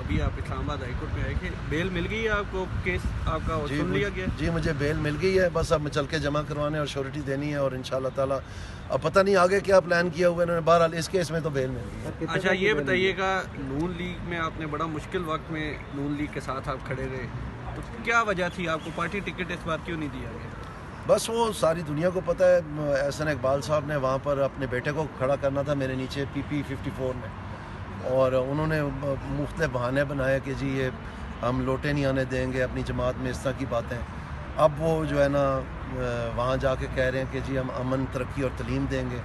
अभी आप Islamabad high court में आए कि बेल मिल गई है आपको, केस आपका सुन लिया गया? जी मुझे बेल मिल गई है, बस अब चल के जमा करवाने और श्योरिटी देनी है और इंशाल्लाह ताला अब पता नहीं आगे क्या प्लान किया हुआ इन्होंने। बहरहाल इस केस में तो बेल मिल गई है। अच्छा ये बताइएगा, नून लीग में आपने बड़ा मुश्किल वक्त में नून लीग के साथ आप खड़े रहे, तो क्या वजह थी आपको पार्टी टिकट इस बार क्यों नहीं दिया गया? बस वो सारी दुनिया को पता है, एहसन इकबाल साहब ने वहाँ पर अपने बेटे को खड़ा करना था मेरे नीचे PP 54 में, और उन्होंने मुख्तलिफ बहाने बनाए कि जी ये हम लोटे नहीं आने देंगे अपनी जमात में, इस तरह की बातें। अब वो जो है ना वहाँ जाके कह रहे हैं कि जी हम अमन, तरक्की और तलीम देंगे,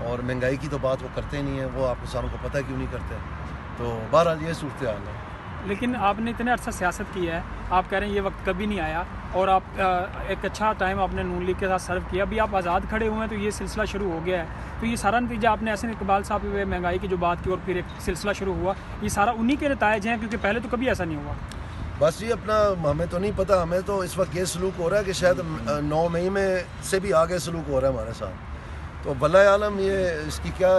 और महंगाई की तो बात वो करते ही नहीं है। वो आप सारों को पता है क्यों नहीं करते। तो बहरहाल ये सूरत हाल है। लेकिन आपने इतने अर्सा सियासत की है, आप कह रहे हैं ये वक्त कभी नहीं आया, और आप एक अच्छा टाइम आपने नून लीग के साथ सर्व किया, अभी आप आज़ाद खड़े हुए हैं तो ये सिलसिला शुरू हो गया है। तो ये सारा नतीजा आपने एहसन इकबाल साहब की महंगाई की जो बात की और फिर एक सिलसिला शुरू हुआ, ये सारा उन्हीं के नतायज हैं, क्योंकि पहले तो कभी ऐसा नहीं हुआ। बस ये अपना हमें तो नहीं पता, हमें तो इस वक्त ये सलूक हो रहा है कि शायद 9 मई में से भी आगे सलूक हो रहा है हमारे साथ। तो वल्लाह आलम ये इसकी क्या,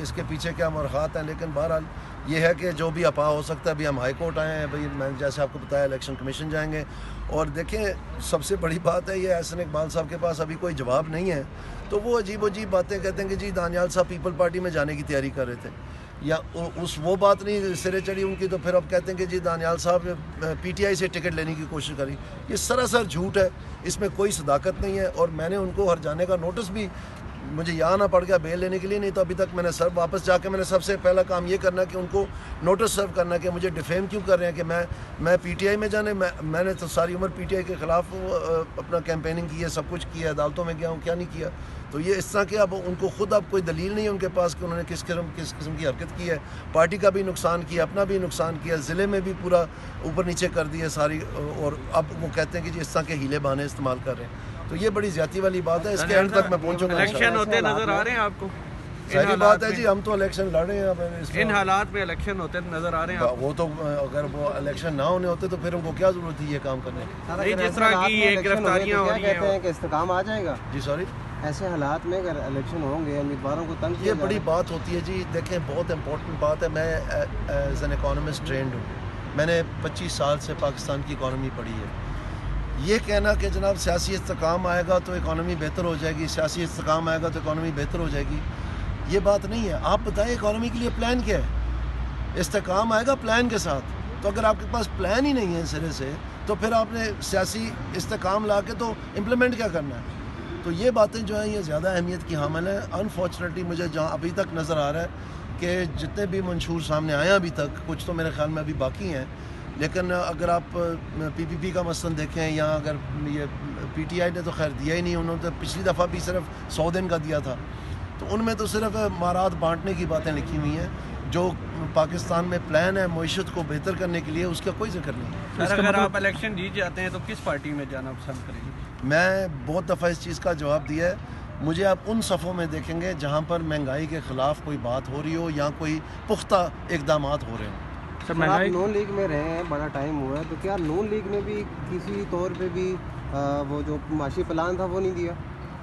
इसके पीछे क्या मरखात हैं। लेकिन बहरहाल ये है कि जो भी अपा हो सकता है। अभी हम हाई कोर्ट आए हैं, भाई मैंने जैसे आपको बताया इलेक्शन कमीशन जाएंगे, और देखें सबसे बड़ी बात है ये एहसन इकबाल साहब के पास अभी कोई जवाब नहीं है, तो वो अजीब अजीब बातें कहते हैं कि जी दानियाल साहब पीपल पार्टी में जाने की तैयारी कर रहे थे, या उस वो बात नहीं सिरे चढ़ी उनकी, तो फिर अब कहते हैं कि जी दानियाल साहब PTI से टिकट लेने की कोशिश करी। ये सरासर झूठ है, इसमें कोई सदाकत नहीं है। और मैंने उनको हर जाने का नोटिस भी, मुझे यहाँ ना पड़ गया बेल लेने के लिए, नहीं तो अभी तक मैंने सर वापस जाके मैंने सबसे पहला काम ये करना कि उनको नोटिस सर्व करना कि मुझे डिफेम क्यों कर रहे हैं कि मैं PTI में जाने, मैंने तो सारी उम्र PTI के ख़िलाफ़ अपना कैंपेनिंग की है, सब कुछ किया, अदालतों में गया हूँ, क्या नहीं किया। तो ये इस तरह के अब उनको खुद अब कोई दलील नहीं है उनके पास कि उन्होंने किस किस्म की हरकत की है। पार्टी का भी नुकसान किया, अपना भी नुकसान किया, ज़िले में भी पूरा ऊपर नीचे कर दिया सारी, और अब वो कहते हैं कि जी इस तरह के हीले बहाने इस्तेमाल कर रहे हैं। तो ये बड़ी ज्यादती वाली बात है, इसके एंड तक मैं पहुंचूंगा। इलेक्शन होते नजर आ रहे हैं आपको? सही बात है जी, हम तो इलेक्शन लड़ रहे हैं। इन हालात में इलेक्शन होते नजर आ रहे हैं? वो तो अगर वो इलेक्शन ना होने होते तो फिर उनको क्या जरूरत थी ये काम करने की? जिस तरह की ये गिरफ्तारियां हो रही हैं कि इस्तेकाम आ जाएगा। जी सॉरी, ऐसे हालात में अगर इलेक्शन होंगे, उम्मीदवारों को तंग, ये बड़ी बात होती है जी। देखें बहुत इंपॉर्टेंट बात है, मैं एज एन इकोनॉमिस्ट ट्रेंड हूँ, मैंने 25 साल से पाकिस्तान की इकॉनमी पढ़ी है। ये कहना कि जनाब सियासी इस्तेकाम आएगा तो इकॉनमी बेहतर हो जाएगी, सियासी इस्तेकाम आएगा तो इकॉनमी बेहतर हो जाएगी, ये बात नहीं है। आप बताएं इकॉनमी के लिए प्लान क्या है? इस्तेकाम आएगा प्लान के साथ। तो अगर आपके पास प्लान ही नहीं है सिरे से, तो फिर आपने सियासी इस्तेकाम ला के तो इम्प्लीमेंट क्या करना है? तो ये बातें जो हैं ये ज़्यादा अहमियत की हामिल है। अनफॉर्चुनेटली मुझे जहाँ अभी तक नज़र आ रहा है कि जितने भी मंशूर सामने आए अभी तक, कुछ तो मेरे ख्याल में अभी बाकी हैं, लेकिन अगर आप PPP का मसलन देखें, या अगर ये PTI ने तो खैर दिया ही नहीं, उन्होंने तो पिछली दफ़ा भी सिर्फ 100 दिन का दिया था, तो उनमें तो सिर्फ मारात बांटने की बातें लिखी हुई हैं। जो पाकिस्तान में प्लान है मईशत को बेहतर करने के लिए, उसका कोई जिक्र नहीं। सर अगर आप इलेक्शन जीत जाते हैं तो किस पार्टी में जाना पसंद करेंगे? मैं बहुत दफ़ा इस चीज़ का जवाब दिया है। मुझे आप उन सफ़ों में देखेंगे जहाँ पर महंगाई के ख़िलाफ़ कोई बात हो रही हो या कोई पुख्ता इक़दाम हो रहे हों। सर आप नून लीग में रहे हैं, बड़ा टाइम हुआ है, तो क्या नून लीग ने भी किसी तौर पे भी वो जो माशी प्लान था वो नहीं दिया?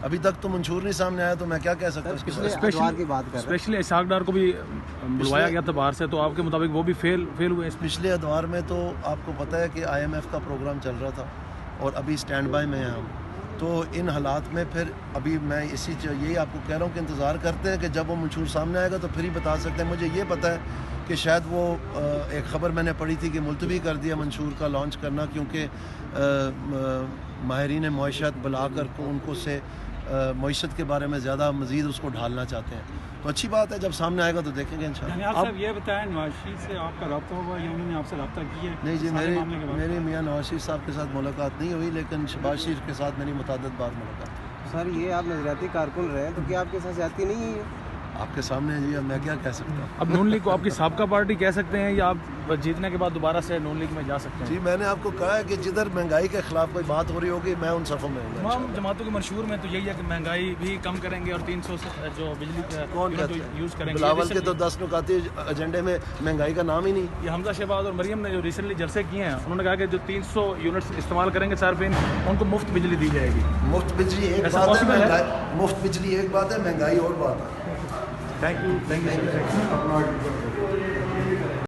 अभी तक तो मंशूर नहीं सामने आया, तो मैं क्या कह सकता हूँ। स्पेशली इसहाक डार को भी बुलवाया गया था बाहर से, तो आपके मुताबिक वो भी फेल हुए? पिछले अदवार में तो आपको पता है कि IMF का प्रोग्राम चल रहा था और अभी स्टैंड बाय में हैं हम। तो इन हालात में फिर अभी मैं यही आपको कह रहा हूँ कि इंतज़ार करते हैं कि जब वो मंशूर सामने आएगा तो फिर ही बता सकते हैं। मुझे ये पता है कि शायद वो एक ख़बर मैंने पढ़ी थी कि मुलतवी कर दिया मंशूर का लॉन्च करना, क्योंकि माहिरीन मईशत बुलाकर उनको से मईशत के बारे में ज़्यादा मज़ीद उसको ढालना चाहते हैं। तो अच्छी बात है, जब सामने आएगा तो देखेंगे इंशाअल्लाह। आप ये बताएं, नवाज शरीफ से आपका रब्ता हुआ या उन्होंने आपसे रब्ता किया? नहीं जी, मेरी मियाँ नवाज शरीफ साहब के साथ मुलाकात नहीं हुई, लेकिन शहबाज शरीफ के साथ मेरी मुतअद्दिद बार मुलाकात। सर ये आप नजरियाती कारकुन रहे हैं, तो क्या आपके साथ ज्यादती नहीं है? आपके सामने है जी, अब मैं क्या कह सकता हूँ। अब नून लीग को आपकी साबका पार्टी कह सकते हैं, या आप जीतने के बाद दोबारा से नून लीग में जा सकते हैं? जी मैंने आपको कहा है कि जिधर महंगाई के खिलाफ कोई बात हो रही होगी मैं उन सफ़ों में हूँ। तमाम जमातों के मंशूर में तो यही है कि महंगाई भी कम करेंगे और 300 जो बिजली कौन यूज़ करेंगे। बिलावल के तो 10 नुकाती एजेंडे में महंगाई का नाम ही नहीं। ये हमजा शहबाज और मरियम ने जो रिसेंटली जलसे किए हैं, उन्होंने कहा कि जो 300 यूनिट्स इस्तेमाल करेंगे सार्फिन, उनको मुफ्त बिजली दी जाएगी। मुफ्त बिजली एक बात है, मुफ्त बिजली एक बात है, महंगाई और बात है। Thank you.